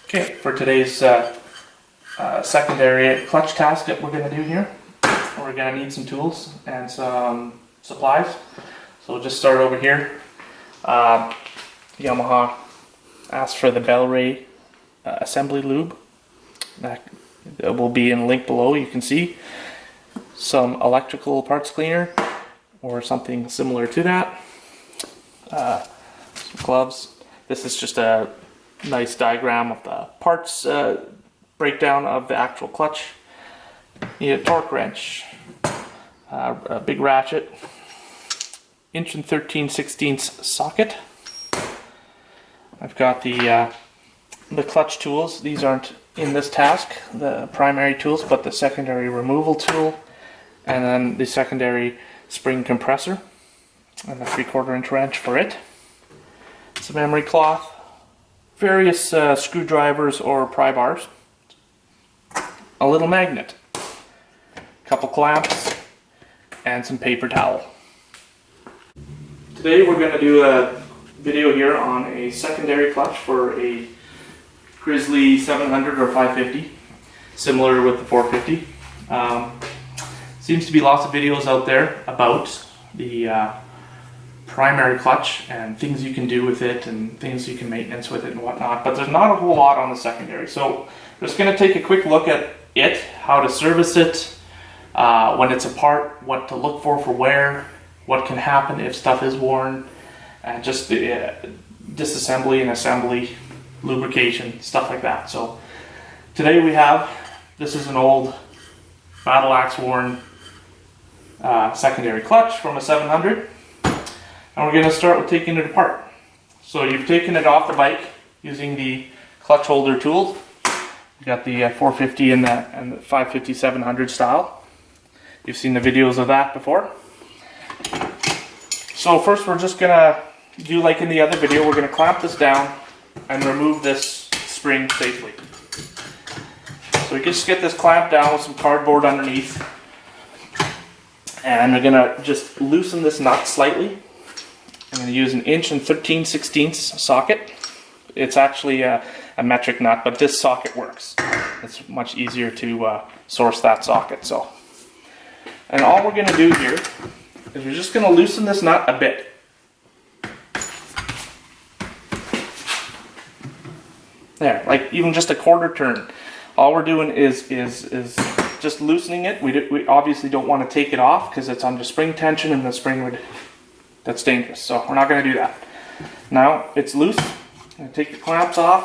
Okay, for today's secondary clutch task that we're going to do here, we're going to need some tools and some supplies. So we'll just start over here. Yamaha asked for the bell ray assembly lube. That will be in the link below. You can see some electrical parts cleaner or something similar to that. Some gloves. This is just a nice diagram of the parts breakdown of the actual clutch. Need a torque wrench, a big ratchet, 1 13/16 socket. I've got the clutch tools. These aren't in this task, the primary tools, but the secondary removal tool, and then the secondary spring compressor, and the 3/4 inch wrench for it. Some emery cloth, various screwdrivers or pry bars, a little magnet, a couple clamps, and some paper towel. Today we're going to do a video here on a secondary clutch for a Grizzly 700 or 550, similar with the 450. Seems to be lots of videos out there about the primary clutch and things you can do with it and things you can maintenance with it and whatnot, but there's not a whole lot on the secondary. So we're just going to take a quick look at it, how to service it, when it's apart, what to look for wear, what can happen if stuff is worn, and just the disassembly and assembly, lubrication, stuff like that. So today we have, this is an old battle axe worn secondary clutch from a 700. And we're going to start with taking it apart. So you've taken it off the bike using the clutch holder tools. You got the 450 and the 550 700 style. You've seen the videos of that before. So first we're just going to do like in the other video, we're going to clamp this down and remove this spring safely. So we just get this clamped down with some cardboard underneath. And we're going to just loosen this nut slightly. I'm going to use an 1 13/16 socket. It's actually a metric nut, but this socket works. It's much easier to source that socket. So, and all we're going to do here is we're just going to loosen this nut a bit. There, like even just a 1/4 turn. All we're doing is just loosening it. We obviously don't want to take it off because it's under spring tension and the spring would. That's dangerous, so we're not going to do that. Now it's loose. I'm going to take the clamps off.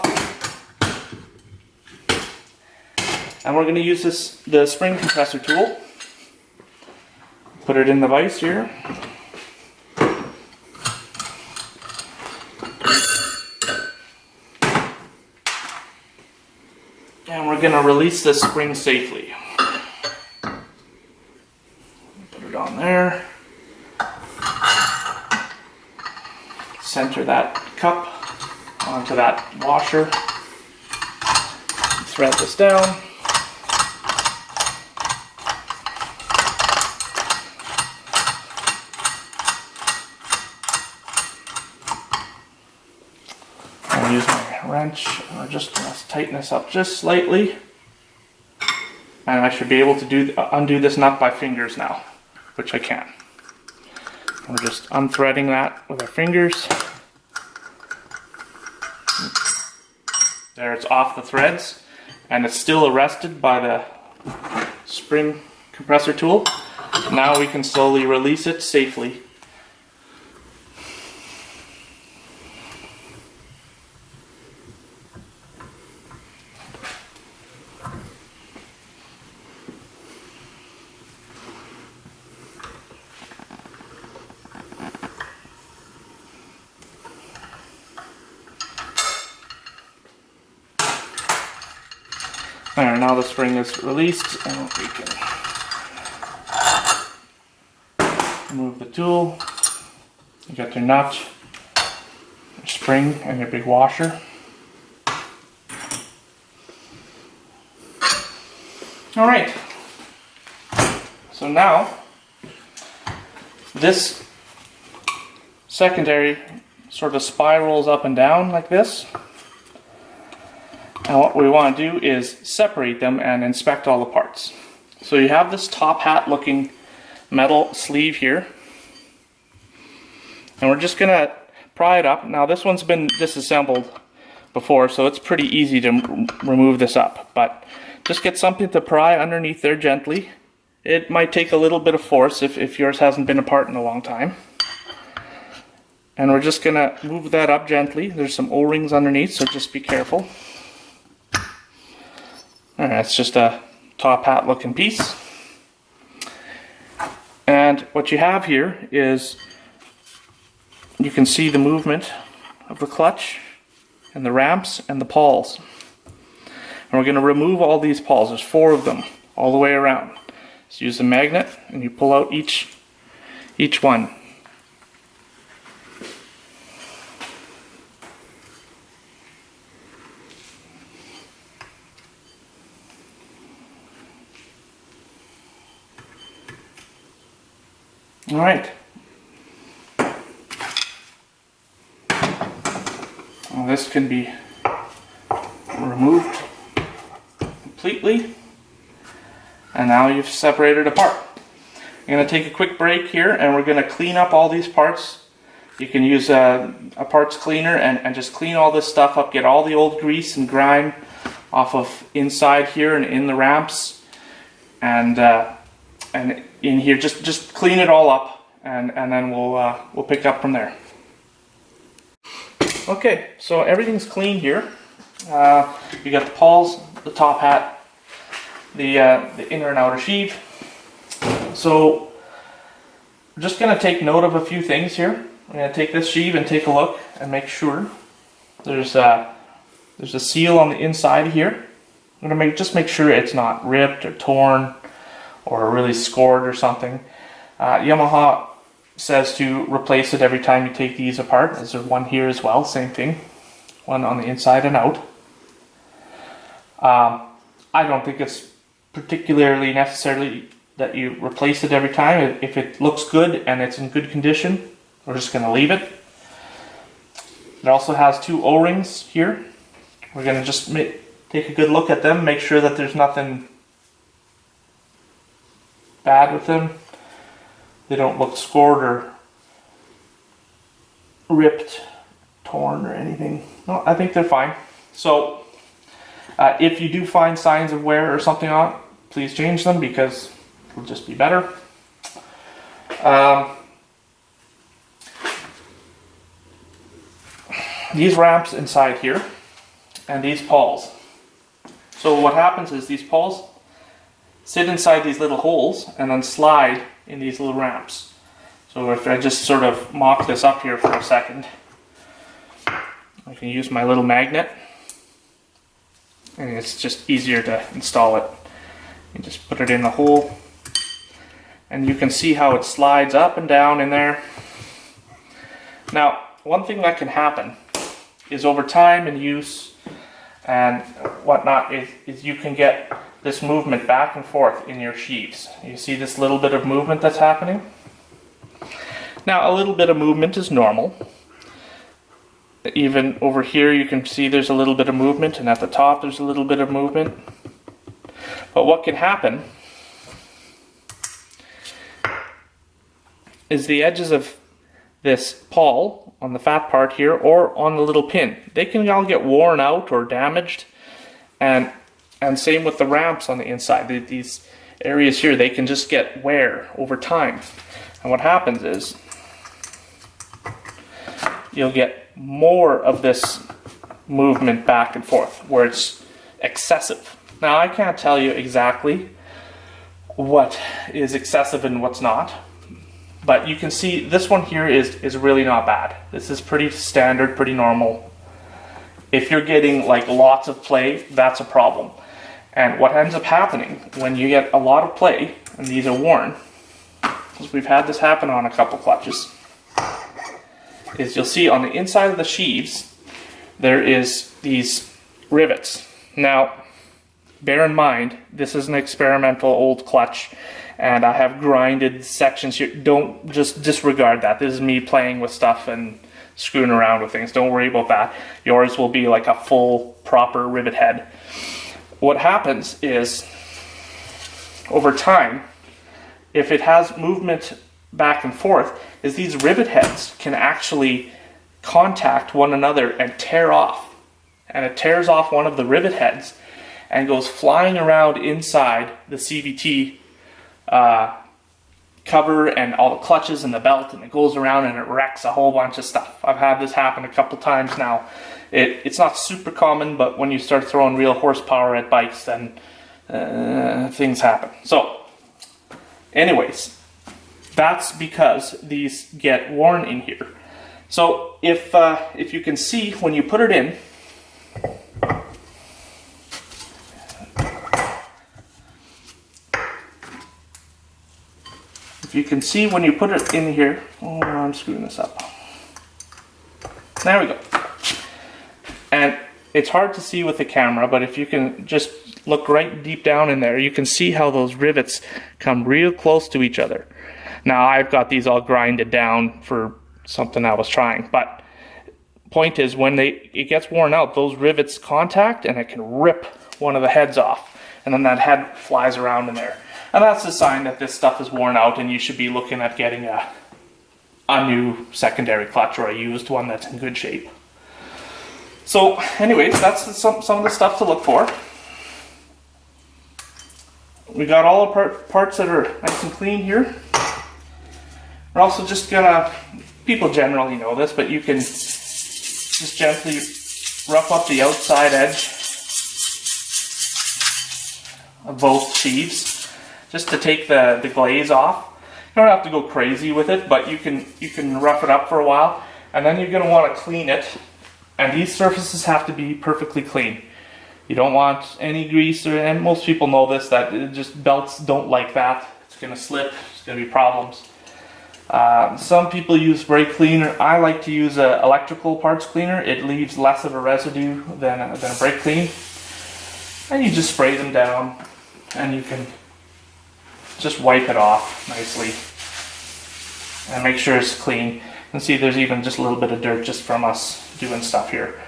And we're going to use the spring compressor tool. Put it in the vise here. And we're going to release this spring safely. Put it on there. Center that cup onto that washer. Thread this down. I'll use my wrench. Just tighten this up just slightly. And I should be able to undo this nut by fingers now, which I can. We're just unthreading that with our fingers. There, it's off the threads, and it's still arrested by the spring compressor tool. Now we can slowly release it safely. There, now the spring is released and we can remove the tool. You got your nut, your spring, and your big washer. Alright, so now this secondary sort of spirals up and down like this. And what we want to do is separate them and inspect all the parts. So you have this top hat looking metal sleeve here. And we're just going to pry it up. Now this one's been disassembled before, so it's pretty easy to remove this up. But just get something to pry underneath there gently. It might take a little bit of force if yours hasn't been apart in a long time. And we're just going to move that up gently. There's some O-rings underneath, so just be careful. Alright, it's just a top hat looking piece. And what you have here is, you can see the movement of the clutch and the ramps and the pawls. And we're going to remove all these pawls. There's 4 of them all the way around. So use the magnet and you pull out each one. All right. Well, this can be removed completely. And now you've separated apart. I'm going to take a quick break here and we're going to clean up all these parts. You can use a parts cleaner and just clean all this stuff up, get all the old grease and grime off of inside here and in the ramps. And in here, just clean it all up and then we'll pick up from there. Okay, so everything's clean here. You got the pawls, the top hat, the inner and outer sheave. So we're just going to take note of a few things here. I'm going to take this sheave and take a look and make sure there's a seal on the inside here. I'm going to just make sure it's not ripped or torn or really scored or something. Yamaha says to replace it every time you take these apart. There's one here as well, same thing. One on the inside and out. I don't think it's particularly necessarily that you replace it every time. If it looks good and it's in good condition, we're just going to leave it. It also has 2 O-rings here. We're going to just take a good look at them, make sure that there's nothing bad with them. They don't look scored or ripped, torn or anything. No, I think they're fine. So if you do find signs of wear or something on it, please change them because it'll just be better. These ramps inside here and these pawls. So what happens is these pawls sit inside these little holes and then slide in these little ramps. So if I just sort of mock this up here for a second, I can use my little magnet and it's just easier to install it. You just put it in the hole and you can see how it slides up and down in there. Now, one thing that can happen is over time and use and whatnot is you can get this movement back and forth in your sheaves. You see this little bit of movement that's happening? Now, a little bit of movement is normal. Even over here you can see there's a little bit of movement, and at the top there's a little bit of movement. But what can happen is the edges of this pawl on the fat part here or on the little pin, they can all get worn out or damaged, and same with the ramps on the inside. These areas here, they can just get wear over time. And what happens is you'll get more of this movement back and forth where it's excessive. Now, I can't tell you exactly what is excessive and what's not, but you can see this one here is really not bad. This is pretty standard, pretty normal. If you're getting like lots of play, that's a problem. And what ends up happening when you get a lot of play and these are worn, because we've had this happen on a couple clutches, is you'll see on the inside of the sheaves there is these rivets. Now, bear in mind, this is an experimental old clutch and I have grinded sections here. Don't just disregard that. This is me playing with stuff and screwing around with things. Don't worry about that. Yours will be like a full, proper rivet head. What happens is, over time, if it has movement back and forth, is these rivet heads can actually contact one another and tear off. And it tears off one of the rivet heads and goes flying around inside the CVT cover and all the clutches and the belt, and it goes around and it wrecks a whole bunch of stuff. I've had this happen a couple times now. It's not super common, but when you start throwing real horsepower at bikes, then things happen. So anyways, that's because these get worn in here. So if you can see when you put it in, if you can see when you put it in here, oh, I'm screwing this up. There we go. And it's hard to see with the camera, but if you can just look right deep down in there, you can see how those rivets come real close to each other. Now I've got these all grinded down for something I was trying, but point is when it gets worn out, those rivets contact and it can rip one of the heads off, and then that head flies around in there. And that's a sign that this stuff is worn out and you should be looking at getting a new secondary clutch or a used one that's in good shape. So anyways, that's some of the stuff to look for. We got all the parts that are nice and clean here. We're also just gonna, people generally know this, but you can just gently rough up the outside edge of both sheaves, just to take the glaze off. You don't have to go crazy with it, but you can rough it up for a while, and then you're going to want to clean it. And these surfaces have to be perfectly clean. You don't want any grease, and most people know this, that just belts don't like that. It's going to slip, there's going to be problems. Some people use brake cleaner. I like to use an electrical parts cleaner. It leaves less of a residue than a brake clean. And you just spray them down, and you can just wipe it off nicely and make sure it's clean. You can see there's even just a little bit of dirt just from us doing stuff here.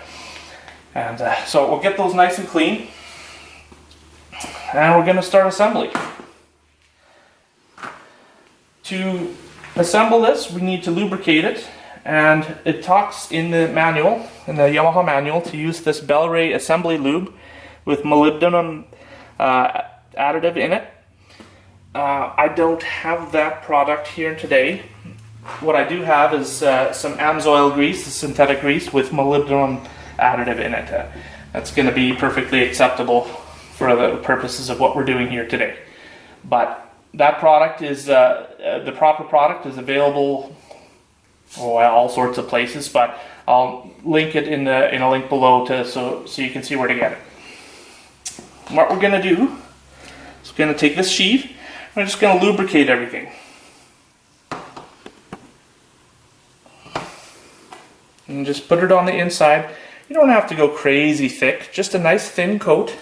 And so we'll get those nice and clean, and we're going to start assembly. To assemble this, we need to lubricate it, and it talks in the manual, in the Yamaha manual, to use this Bel-Ray assembly lube with molybdenum additive in it. I don't have that product here today. What I do have is some AMSOIL grease, the synthetic grease with molybdenum additive in it. That's going to be perfectly acceptable for the purposes of what we're doing here today. But that product is, the proper product is available all sorts of places, but I'll link it in a link below so you can see where to get it. What we're going to do is we're going to take this sheave. We're just going to lubricate everything. And just put it on the inside. You don't have to go crazy thick, just a nice thin coat.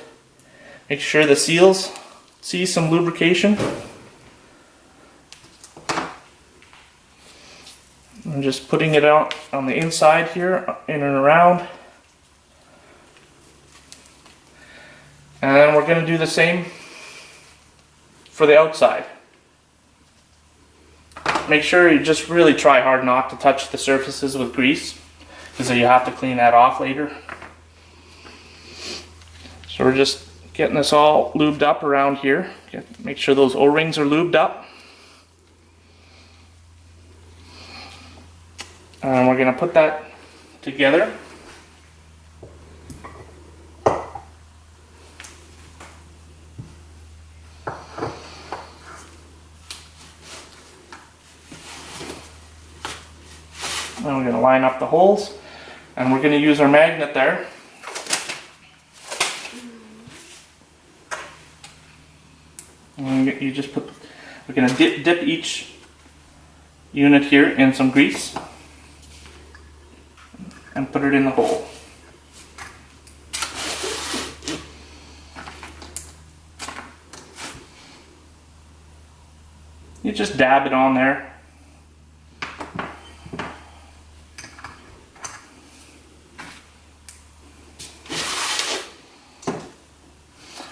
Make sure the seals see some lubrication. I'm just putting it out on the inside here, in and around. And then we're going to do the same for the outside. Make sure you just really try hard not to touch the surfaces with grease, because you have to clean that off later. So we're just getting this all lubed up around here. Make sure those O-rings are lubed up. And we're going to put that together. And we're going to line up the holes, and we're going to use our magnet there. And you just put, we're going to dip each unit here in some grease and put it in the hole. You just dab it on there.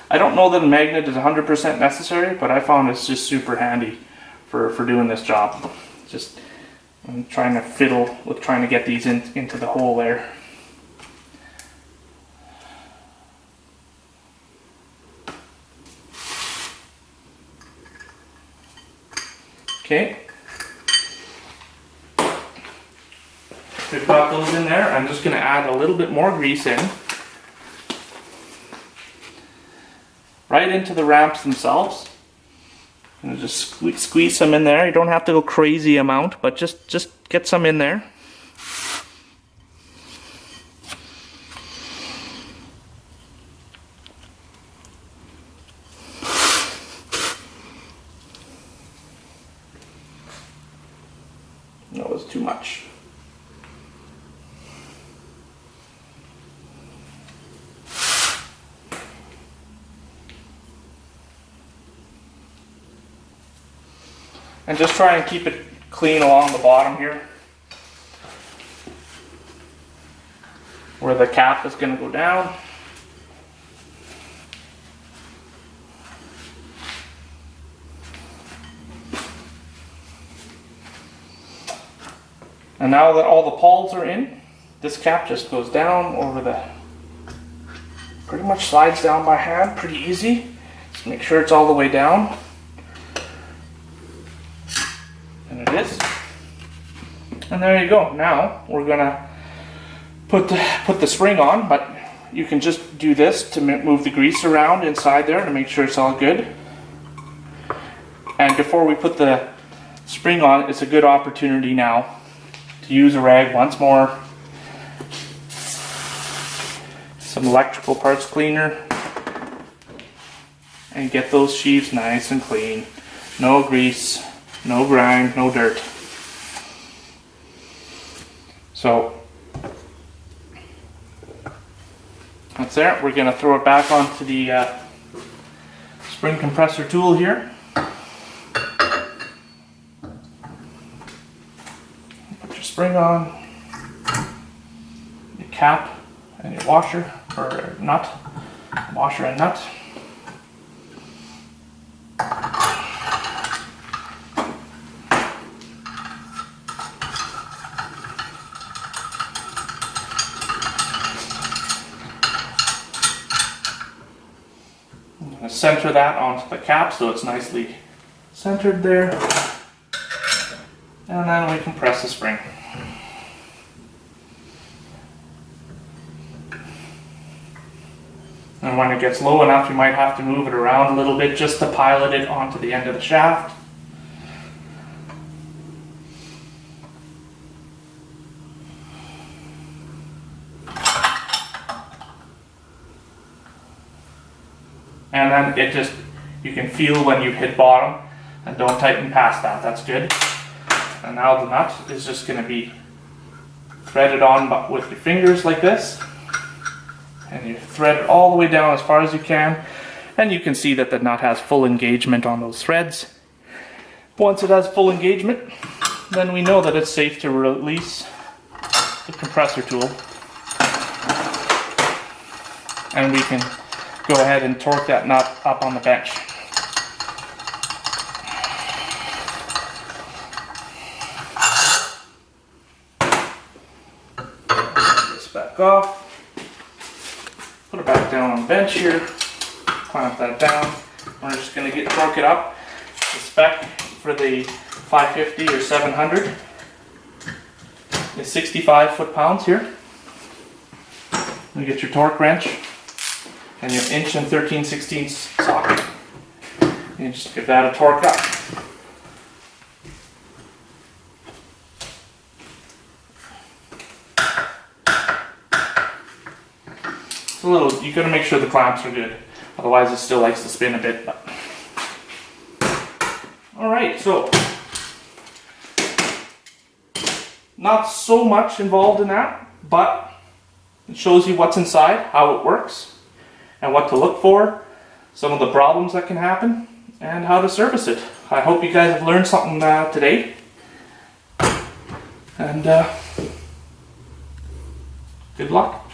I don't know that a magnet is 100% necessary, but I found it's just super handy for doing this job. Just I'm trying to fiddle with trying to get these into the hole there. Okay. We've got those in there. I'm just going to add a little bit more grease in. Right into the ramps themselves. And just squeeze some in there. You don't have to go crazy amount, but just get some in there. That was too much. And just try and keep it clean along the bottom here, where the cap is going to go down. And now that all the pawls are in, this cap just goes down over the, pretty much slides down by hand, pretty easy. Just make sure it's all the way down. And it is. And there you go. Now we're gonna put the spring on, but you can just do this to move the grease around inside there to make sure it's all good. And before we put the spring on, it's a good opportunity now to use a rag once more. Some electrical parts cleaner. And get those sheaves nice and clean. No grease, no grime, no dirt. So that's there. We're going to throw it back onto the spring compressor tool here. Put your spring on, your cap and your washer or nut, washer and nut. Center that onto the cap so it's nicely centered there, and then we can press the spring. And when it gets low enough, you might have to move it around a little bit just to pilot it onto the end of the shaft. And then it just, you can feel when you hit bottom, and don't tighten past that, that's good. And now the nut is just going to be threaded on with your fingers like this. And you thread it all the way down as far as you can. And you can see that the nut has full engagement on those threads. Once it has full engagement, then we know that it's safe to release the compressor tool. And we can go ahead and torque that nut up on the bench. Take this back off. Put it back down on the bench here. Clamp that down. We're just going to torque it up. The spec for the 550 or 700 is 65 foot-pounds here. You get your torque wrench and your 1 13/16 socket. And just give that a torque up. It's a little, you gotta make sure the clamps are good, otherwise it still likes to spin a bit. But. Alright, so not so much involved in that, but it shows you what's inside, how it works, and what to look for, some of the problems that can happen, and how to service it. I hope you guys have learned something today. And good luck.